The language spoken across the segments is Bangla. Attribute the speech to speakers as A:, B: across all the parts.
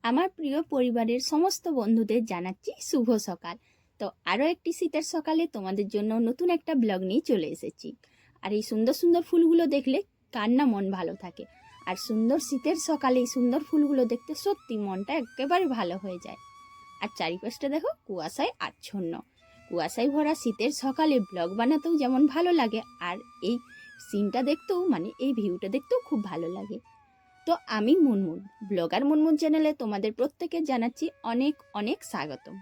A: আমার প্রিয় পরিবারের সমস্ত বন্ধুদের জানাচ্ছি শুভ সকাল। তো আরও একটি শীতের সকালে তোমাদের জন্য নতুন একটা ব্লগ নিয়ে চলে এসেছি। আর এই সুন্দর সুন্দর ফুলগুলো দেখলে কার না মন ভালো থাকে। আর সুন্দর শীতের সকালে এই সুন্দর ফুলগুলো দেখতে সত্যি মনটা একেবারে ভালো হয়ে যায়। আর চারিপাশটা দেখো কুয়াশায় আচ্ছন্ন, কুয়াশায় ভরা শীতের সকালে ব্লগ বানাতেও যেমন ভালো লাগে, আর এই সিনটা দেখতেও এই ভিউটা দেখতেও খুব ভালো লাগে। তো আমি মুনমুন, ব্লগার মুনমুন চ্যানেলে তোমাদের প্রত্যেকে জানাচ্ছি অনেক অনেক স্বাগতম।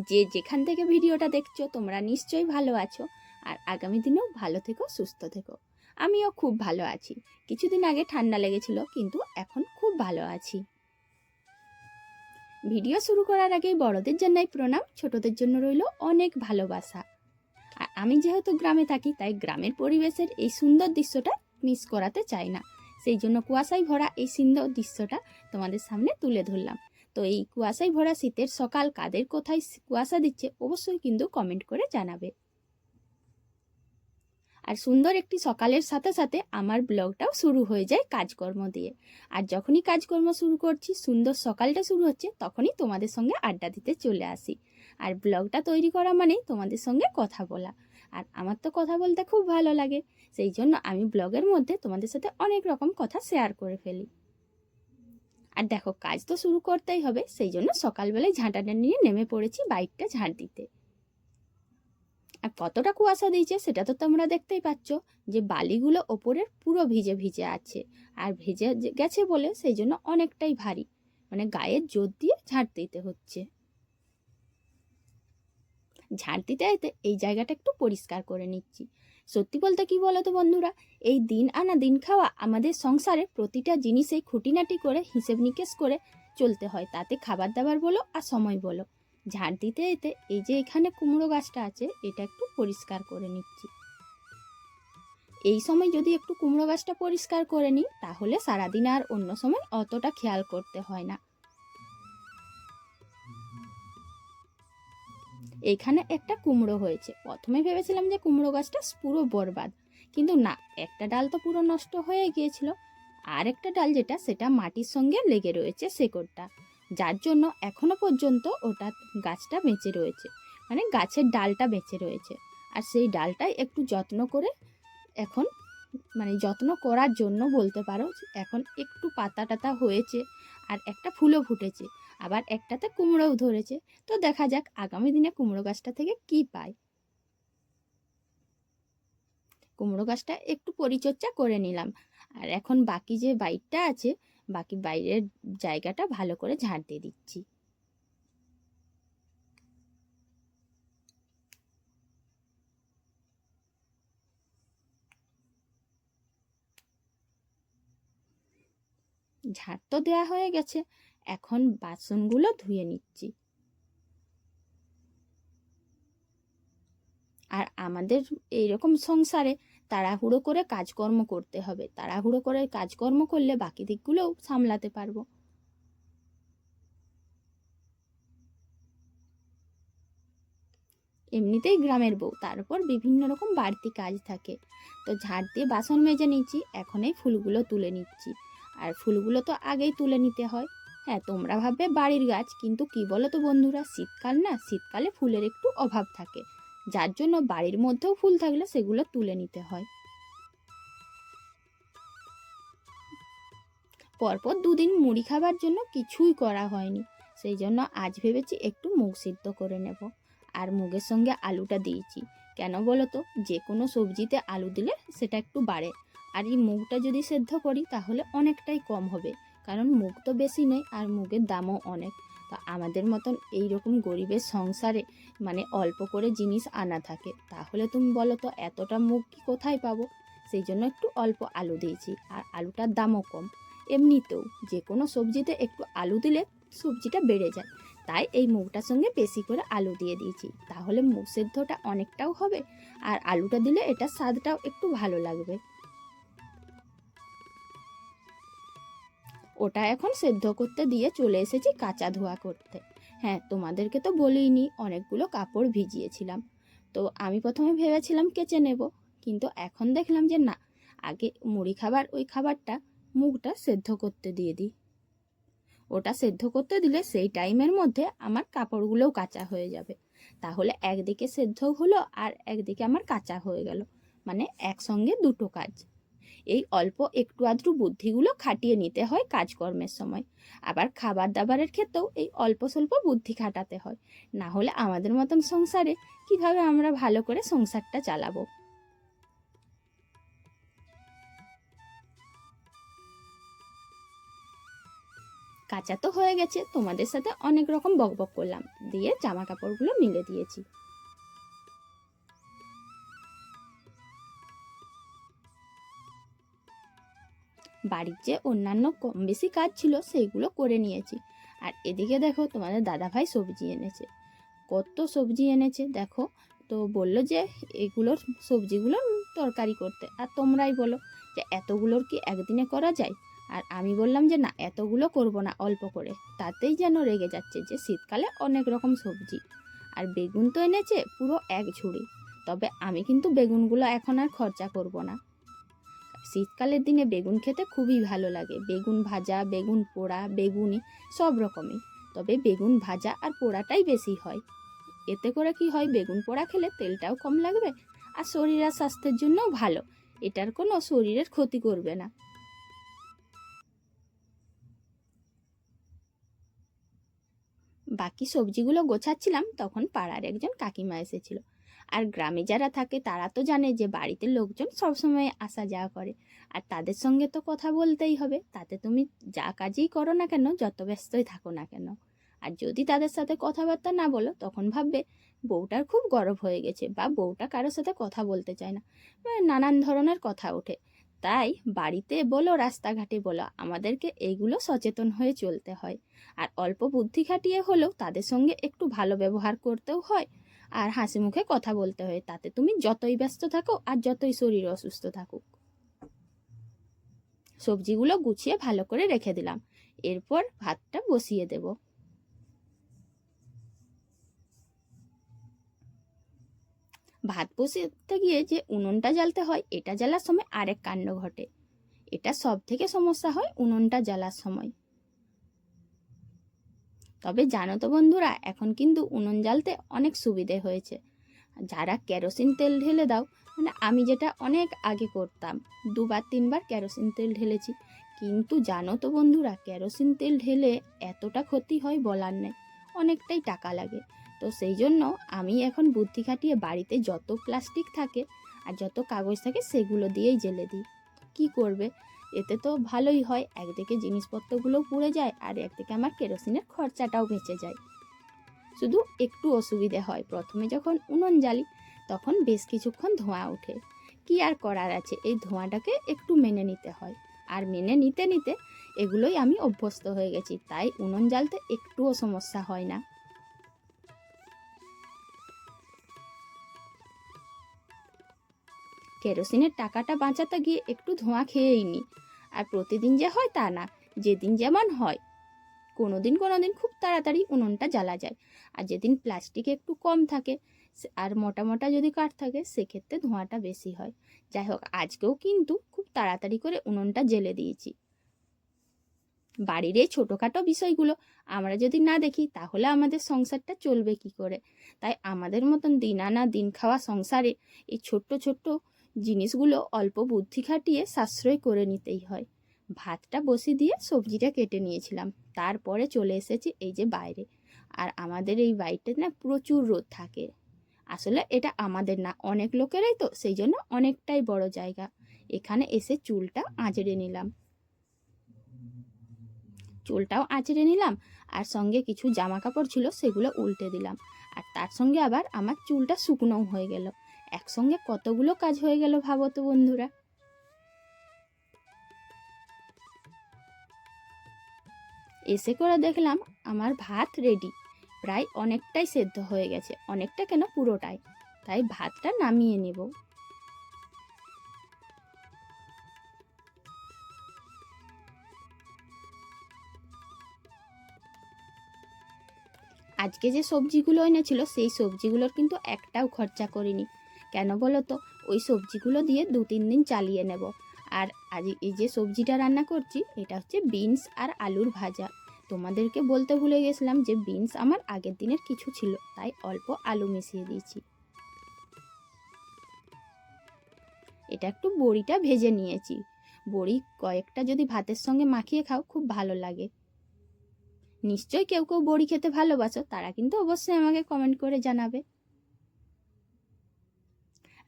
A: যে যেখান থেকে ভিডিওটা দেখছো তোমরা নিশ্চয়ই ভালো আছো, আর আগামী দিনেও ভালো থেকো, সুস্থ থেকো। আমিও খুব ভালো আছি। কিছুদিন আগে ঠান্ডা লেগেছিল, কিন্তু এখন খুব ভালো আছি। ভিডিও শুরু করার আগেই বড়দের জানাই প্রণাম, ছোটদের জন্য রইল অনেক ভালোবাসা। আর আমি যেহেতু গ্রামে থাকি, তাই গ্রামের পরিবেশের এই সুন্দর দৃশ্যটা মিস করাতে চাই না। সেই জন্য কুয়াশায় ভরা এই সুন্দর দৃশ্যটা তোমাদের সামনে তুলে ধরলাম। তো এই কুয়াশায় ভরা শীতের সকাল কাদের কোথায় কুয়াশা দিচ্ছে অবশ্যই কিন্তু কমেন্ট করে জানাবে। আর সুন্দর একটি সকালের সাথে সাথে আমার ব্লগটাও শুরু হয়ে যায় কাজকর্ম দিয়ে। আর যখনই কাজকর্ম শুরু করছি, সুন্দর সকালটা শুরু হচ্ছে, তখনই তোমাদের সঙ্গে আড্ডা দিতে চলে আসি। আর ব্লগটা তৈরি করা মানেই তোমাদের সঙ্গে কথা বলা। আর আমার তো কথা বলতে খুব ভালো লাগে, সেই জন্য আমি ব্লগের মধ্যে তোমাদের সাথে অনেক রকম কথা শেয়ার করে ফেলি। আর দেখো, কাজ তো শুরু করতেই হবে, সেই জন্য সকালবেলায় ঝাঁটাটা নিয়ে নেমে পড়েছি বাইকটা ঝাঁট দিতে। আর কতটা কুয়াশা দিয়েছে সেটা তো তোমরা দেখতেই পাচ্ছ, যে বালিগুলো ওপরের পুরো ভিজে ভিজে আছে। আর ভিজে গেছে বলে সেই জন্য অনেকটাই ভারী, গায়ের জোর দিয়ে ঝাঁট দিতে হচ্ছে। ঝাঁট দিতে দিতে এই জায়গাটা একটু পরিষ্কার করে নিচ্ছি। সত্যি বলতে কি বলো তো বন্ধুরা, এই দিন আনা দিন খাওয়া আমাদের সংসারে প্রতিটা জিনিসেই খুঁটিনাটি করে হিসেব নিকেশ করে চলতে হয়, তাতে খাবার দাবার বলো আর সময় বলো। ঝাঁট দিতে দিতে এই যে এখানে কুমড়ো গাছটা আছে, এটা একটু পরিষ্কার করে নিচ্ছি। এই সময় যদি একটু কুমড়ো গাছটা পরিষ্কার করে নিই, তাহলে সারাদিন আর অন্য সময় অতটা খেয়াল করতে হয় না। এখানে একটা কুমড়ো হয়েছে, প্রথমে ভেবেছিলাম যে কুমড়ো গাছটা পুরো বরবাদ, কিন্তু না, একটা ডাল তো পুরো নষ্ট হয়ে গিয়েছিল। আর একটা ডাল যেটা, সেটা মাটির সঙ্গে লেগে রয়েছে শেকড়টা, যার জন্য এখনো পর্যন্ত ওটা গাছটা বেঁচে রয়েছে, গাছের ডালটা বেঁচে রয়েছে। আর সেই ডালটাই একটু যত্ন করে এখন, যত্ন করার জন্য বলতে পারো, এখন একটু পাতা টাতা হয়েছে, আর একটা ফুলও ফুটেছে, আবার একটাতে কুমড়োও ধরেছে। তো দেখা যাক আগামী দিনে কুমড়ো গাছটা থেকে কি পাই। কুমড়ো গাছটা একটু পরিচর্যা করে নিলাম, আর এখন বাকি যে বাইরটা আছে, বাকি বাইরের জায়গাটা ভালো করে ঝাড় দিয়ে দিচ্ছি। ঝাড় তো দেওয়া হয়ে গেছে, এখন বাসনগুলো ধুয়ে নিচ্ছি। আর আমাদের এইরকম সংসারে তাড়াহুড়ো করে কাজকর্ম করতে হবে, তাড়াহুড়ো করে কাজকর্ম করলে বাকি দিকগুলোও সামলাতে পারবো। এমনিতেই গ্রামের বউ, তার উপর বিভিন্ন রকম বাড়তি কাজ থাকে। তো ঝাড় দিয়ে বাসন মেজে নিচ্ছি, এখন এই ফুলগুলো তুলে নিচ্ছি। আর ফুলগুলো তো আগেই তুলে নিতে হয়। হ্যাঁ, তোমরা ভাববে বাড়ির গাছ, কিন্তু কি বলো তো বন্ধুরা, শীতকাল না, শীতকালে ফুলের একটু অভাব থাকে, যার জন্য বাড়ির মধ্যেও ফুল থাকলে সেগুলো তুলে নিতে হয়। পরপর দুদিন মুড়ি খাবার জন্য কিছুই করা হয়নি, সেই জন্য আজ ভেবেছি একটু মুগ সিদ্ধ করে নেব। আর মুগের সঙ্গে আলুটা দিয়েছি, কেন বলো তো, যে কোনো সবজিতে আলু দিলে সেটা একটু বাড়ে। আর এই মুগটা যদি সেদ্ধ করি তাহলে অনেকটাই কম হবে, কারণ মুগ তো বেশি নেই আর মুগের দামও অনেক। তো আমাদের মতন এই রকম গরিবের সংসারে অল্প করে জিনিস আনা থাকে, তাহলে তুমি বলো তো এতটা মুগ কি কোথায় পাবো। সেই জন্য একটু অল্প আলু দিয়েছি, আর আলুটার দামও কম। এমনিতেও যে কোনো সবজিতে একটু আলু দিলে সবজিটা বেড়ে যায়, তাই এই মুগটার সঙ্গে বেশি করে আলু দিয়ে দিয়েছি, তাহলে মুগ সেদ্ধটা অনেকটাও হবে, আর আলুটা দিলে এটা স্বাদটাও একটু ভালো লাগবে। ওটা এখন সেদ্ধ করতে দিয়ে চলে এসেছি কাঁচা ধোয়া করতে। হ্যাঁ, তোমাদেরকে তো বলিনি, অনেকগুলো কাপড় ভিজিয়েছিলাম। তো আমি প্রথমে ভেবেছিলাম কেচে নেব, কিন্তু এখন দেখলাম যে না, আগে মুড়ি খাবার ওই খাবারটা মুগটা সেদ্ধ করতে দিয়ে দিই। ওটা সেদ্ধ করতে দিলে সেই টাইমের মধ্যে আমার কাপড়গুলোও কাঁচা হয়ে যাবে। তাহলে একদিকে সেদ্ধ হলো আর একদিকে আমার কাঁচা হয়ে গেল, মানে একসঙ্গে দুটো কাজ। এই অল্প একটু আধটু বুদ্ধিগুলো খাটিয়ে নিতে হয় কাজকর্মের সময়। আবার খাবার দাবারের ক্ষেত্রেও এই অল্প স্বল্প বুদ্ধি খাটাতে হয়, না হলে আমাদের মতন সংসারে কিভাবে আমরা ভালো করে সংসারটা চালাবো। কাঁচা তো হয়ে গেছে, তোমাদের সাথে অনেক রকম বকবক করলাম, দিয়ে জামা কাপড়গুলো মিলে দিয়েছি। বাড়ির যে অন্যান্য কম বেশি কাজ ছিল সেইগুলো করে নিয়েছি। আর এদিকে দেখো তোমাদের দাদাভাই সবজি এনেছে, কত সবজি এনেছে দেখো। তো বললো যে এগুলোর সবজিগুলোর তরকারি করতে, আর তোমরাই বলো যে এতগুলোর কি একদিনে করা যায়। আর আমি বললাম যে না, এতগুলো করব না, অল্প করে। তাতেই যেন রেগে যাচ্ছে যে শীতকালে অনেক রকম সবজি। আর বেগুন তো এনেছে পুরো এক ঝুড়ি। তবে আমি কিন্তু বেগুনগুলো এখন আর খরচা করব না। শীতকালের দিনে বেগুন খেতে খুবই ভালো লাগে, বেগুন ভাজা, বেগুন পোড়া, বেগুনি সব রকমই। তবে বেগুন ভাজা আর পোড়াটাই বেশি হয়। এতে করে কি হয়, বেগুন পোড়া খেলে তেলটাও কম লাগবে, আর শরীর আর স্বাস্থ্যের জন্যও ভালো, এটার কোনো শরীরের ক্ষতি করবে না। বাকি সবজিগুলো গোছাচ্ছিলাম, তখন পাড়ার একজন কাকিমা এসেছিল। আর গ্রামে যারা থাকে তারা তো জানে যে বাড়িতে লোকজন সবসময় আসা যাওয়া করে, আর তাদের সঙ্গে তো কথা বলতেই হবে, তাতে তুমি যা কাজই করো না কেন, যত ব্যস্তই থাকো না কেন। আর যদি তাদের সাথে কথাবার্তা না বলো, তখন ভাববে বউটার খুব গরব হয়ে গেছে, বা বউটা কারোর সাথে কথা বলতে চায় না, নানান ধরনের কথা ওঠে। তাই বাড়িতে বলো রাস্তাঘাটে বলো, আমাদেরকে এইগুলো সচেতন হয়ে চলতে হয়। আর অল্প বুদ্ধি খাটিয়ে হলেও তাদের সঙ্গে একটু ভালো ব্যবহার করতেও হয়, আর হাসি মুখে কথা বলতে হয়, তাতে তুমি যতই ব্যস্ত থাকো আর যতই শরীর অসুস্থ থাকুক। সবজিগুলো গুছিয়ে ভালো করে রেখে দিলাম, এরপর ভাতটা বসিয়ে দেব। ভাত বসাতে গিয়ে যে উনুনটা জ্বালতে হয়, এটা জ্বালার সময় আরেক কাণ্ড ঘটে। এটা সব থেকে সমস্যা হয় উনুনটা জ্বালার সময়। তবে জানো তো বন্ধুরা, এখন কিন্তু উনুন জ্বালতে অনেক সুবিধে হয়েছে। যারা কেরোসিন তেল ঢেলে দাও, মানে আমি যেটা অনেক আগে করতাম, 2-3 বার কেরোসিন তেল ঢেলেছি, কিন্তু জানো তো বন্ধুরা, কেরোসিন তেল ঢেলে এতটা ক্ষতি হয় বলার নেই, অনেকটাই টাকা লাগে। তো সেই জন্য আমি এখন বুদ্ধি খাটিয়ে বাড়িতে যত প্লাস্টিক থাকে আর যত কাগজ থাকে সেগুলো দিয়েই জ্বেলে দিই। কি করবে, এতে তো ভালোই হয়, একদিকে জিনিসপত্রগুলোও পুড়ে যায় আর একদিকে আমার কেরোসিনের খরচাটাও বেঁচে যায়। শুধু একটু অসুবিধে হয়, প্রথমে যখন উনুন জ্বালি তখন বেশ কিছুক্ষণ ধোঁয়া ওঠে। কি আর করার আছে, এই ধোঁয়াটাকে একটু মেনে নিতে হয়। আর মেনে নিতে নিতে এগুলোই আমি অভ্যস্ত হয়ে গেছি, তাই উনুন জ্বালতে একটুও সমস্যা হয় না। কেরোসিনের টাকাটা বাঁচাতে গিয়ে একটু ধোঁয়া খেয়েই নি। আর প্রতিদিন যে হয় তা না, যেদিন যেমন হয়। কোনোদিন খুব তাড়াতাড়ি উনুনটা জ্বালা যায়, আর যেদিন প্লাস্টিক একটু কম থাকে আর মোটা মোটা যদি কাঠ থাকে, সেক্ষেত্রে ধোঁয়াটা বেশি হয়। যাই হোক, আজকেও কিন্তু খুব তাড়াতাড়ি করে উনুনটা জ্বেলে দিয়েছি। বাড়ির এই ছোটোখাটো বিষয়গুলো আমরা যদি না দেখি, তাহলে আমাদের সংসারটা চলবে কি করে। তাই আমাদের মতন দিন আনা দিন খাওয়া সংসারে এই ছোট্ট ছোট্ট জিনিসগুলো অল্প বুদ্ধি খাটিয়ে সাশ্রয় করে নিতেই হয়। ভাতটা বসিয়ে দিয়ে সবজিটা কেটে নিয়েছিলাম, তারপরে চলে এসেছি এই যে বাইরে। আর আমাদের এই বাড়িতে না প্রচুর রোদ থাকে। আসলে এটা আমাদের না, অনেক লোকেরাই, তো সেই জন্য অনেকটাই বড় জায়গা। এখানে এসে চুলটা আঁচড়ে নিলাম, চুলটাও আঁচড়ে নিলাম, আর সঙ্গে কিছু জামা কাপড় ছিল সেগুলো উল্টে দিলাম। আর তার সঙ্গে আবার আমার চুলটা শুকনোও হয়ে গেল। একসঙ্গে কতগুলো কাজ হয়ে গেল ভাবো তো বন্ধুরা। এসে করে দেখলাম আমার ভাত রেডি, প্রায় অনেকটাই সেদ্ধ হয়ে গেছে, অনেকটা কেন পুরোটাই। তাই ভাতটা নামিয়ে নেব। আজকে যে সবজিগুলো এনেছিল সেই সবজিগুলোর কিন্তু একটাও খরচা করিনি। কেন বলো তো, ওই সবজিগুলো দিয়ে 2-3 দিন চালিয়ে নেব। আর আজ এই যে সবজিটা রান্না করছি, এটা হচ্ছে বিনস আর আলুর ভাজা। তোমাদেরকে বলতে ভুলে গেছিলাম যে বিনস আমার আগের দিনের কিছু ছিল, তাই অল্প আলু মিশিয়ে দিয়েছি। এটা একটু বড়িটা ভেজে নিয়েছি। বড়ি কয়েকটা যদি ভাতের সঙ্গে মাখিয়ে খাও খুব ভালো লাগে। নিশ্চয়ই কেউ কেউ বড়ি খেতে ভালোবাসো, তারা কিন্তু অবশ্যই আমাকে কমেন্ট করে জানাবে।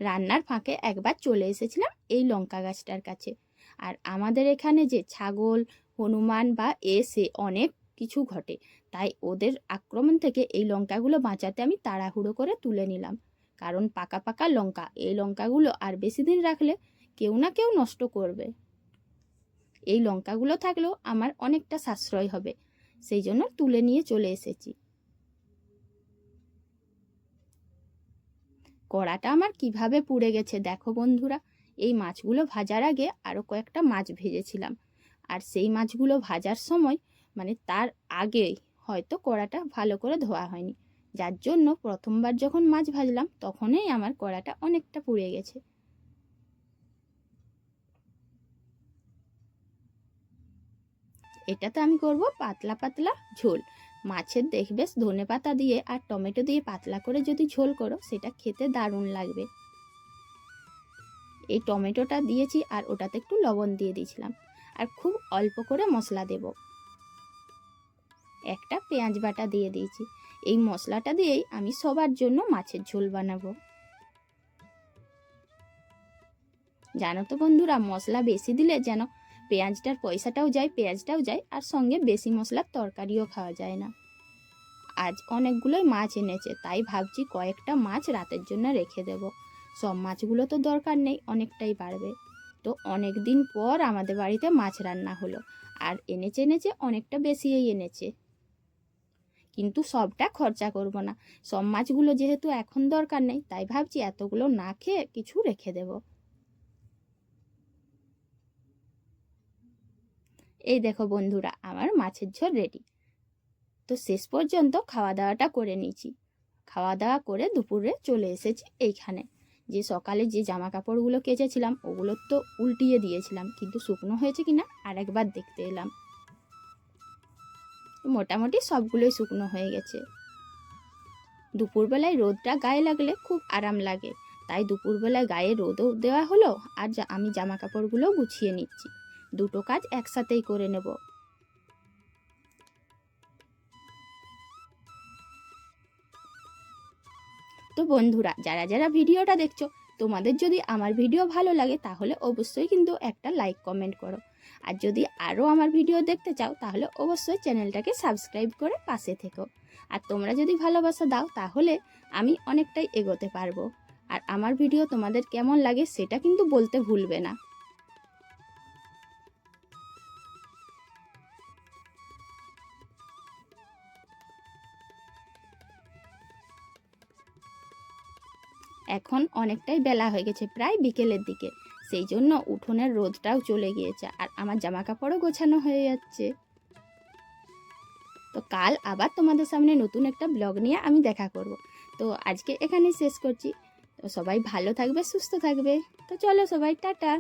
A: রান্নার ফাঁকে একবার চলে এসেছিলাম এই লঙ্কা গাছটার কাছে। আর আমাদের এখানে যে ছাগল, হনুমান বা এসে অনেক কিছু ঘটে, তাই ওদের আক্রমণ থেকে এই লঙ্কাগুলো বাঁচাতে আমি তাড়াহুড়ো করে তুলে নিলাম। কারণ পাকা পাকা লঙ্কা, এই লঙ্কাগুলো আর বেশি দিন রাখলে কেউ না কেউ নষ্ট করবে। এই লঙ্কাগুলো থাকলেও আমার অনেকটা সাশ্রয় হবে, সেই জন্য তুলে নিয়ে চলে এসেছি। কড়াটা আমার কিভাবে পুড়ে গেছে দেখো বন্ধুরা। এই মাছগুলো ভাজার আগে আরও কয়েকটা মাছ ভেজেছিলাম, আর সেই মাছগুলো ভাজার সময় মানে তার আগেই হয়তো কড়াটা ভালো করে ধোয়া হয়নি, যার জন্য প্রথমবার যখন মাছ ভাজলাম তখনই আমার কড়াটা অনেকটা পুড়ে গেছে। এটাতে আমি করব পাতলা পাতলা ঝোল। মাছের দেখবে ধনেপাতা দিয়ে আর টমেটো দিয়ে পাতলা করে যদি ঝোল করো সেটা খেতে দারুণ লাগবে। এই টমেটোটা দিয়েছি আর ওটাতে একটু লবণ দিয়ে দিয়েছিলাম, আর খুব অল্প করে মশলা দেব। একটা পেঁয়াজ বাটা দিয়ে দিয়েছি। এই মশলাটা দিয়েই আমি সবার জন্য মাছের ঝোল বানাবো। জানো তো বন্ধুরা, মশলা বেশি দিলে যেন পেঁয়াজটার পয়সাটাও যায়, পেঁয়াজটাও যায়, আর সঙ্গে বেশি মশলার তরকারিও খাওয়া যায় না। আজ অনেকগুলোই মাছ এনেছে, তাই ভাবছি কয়েকটা মাছ রাতের জন্য রেখে দেব। সব মাছগুলো তো দরকার নেই, অনেকটাই পারবে। তো অনেক দিন পর আমাদের বাড়িতে মাছ রান্না হলো, আর এনেছে অনেকটা বেশিই এনেছে। কিন্তু সবটা খরচা করব না, সব মাছগুলো যেহেতু এখন দরকার নেই, তাই ভাবছি এতগুলো না খেয়ে কিছু রেখে দেব। এই দেখো বন্ধুরা, আমার মাছের ঝোল রেডি। তো শেষ পর্যন্ত খাওয়া দাওয়াটা করে নিয়েছি। খাওয়া দাওয়া করে দুপুরে চলে এসেছি এইখানে। যে সকালে যে জামা কাপড়গুলো কেচেছিলাম ওগুলো তো উল্টিয়ে দিয়েছিলাম, কিন্তু শুকনো হয়েছে কিনা আরেকবার দেখতে এলাম। মোটামুটি সবগুলোই শুকনো হয়ে গেছে। দুপুরবেলায় রোদটা গায়ে লাগলে খুব আরাম লাগে, তাই দুপুরবেলায় গায়ে রোদও দেওয়া হলো, আর আমি জামা কাপড়গুলো গুছিয়ে নিচ্ছি। দুটো কাজ একসাথেই করে নেব। তো বন্ধুরা, যারা যারা ভিডিওটা দেখছো, তোমাদের যদি আমার ভিডিও ভালো লাগে তাহলে অবশ্যই কিন্তু একটা লাইক কমেন্ট করো। আর যদি আরও আমার ভিডিও দেখতে চাও তাহলে অবশ্যই চ্যানেলটাকে সাবস্ক্রাইব করে পাশে থেকো। আর তোমরা যদি ভালোবাসা দাও তাহলে আমি অনেকটাই এগোতে পারবো। আর আমার ভিডিও তোমাদের কেমন লাগে সেটা কিন্তু বলতে ভুলবে না। এখন অনেকটাই বেলা হয়ে গেছে, প্রায় বিকেলের দিকে, সেই জন্য উঠোনের রোদটাও চলে গিয়েছে আর আমার জামা কাপড়ও গোছানো হয়ে যাচ্ছে। তো কাল আবার তোমাদের সামনে নতুন একটা ব্লগ নিয়ে আমি দেখা করব। তো আজকে এখানেই শেষ করছি। তো সবাই ভালো থাকবে, সুস্থ থাকবে। তো চলো সবাই, টাটা।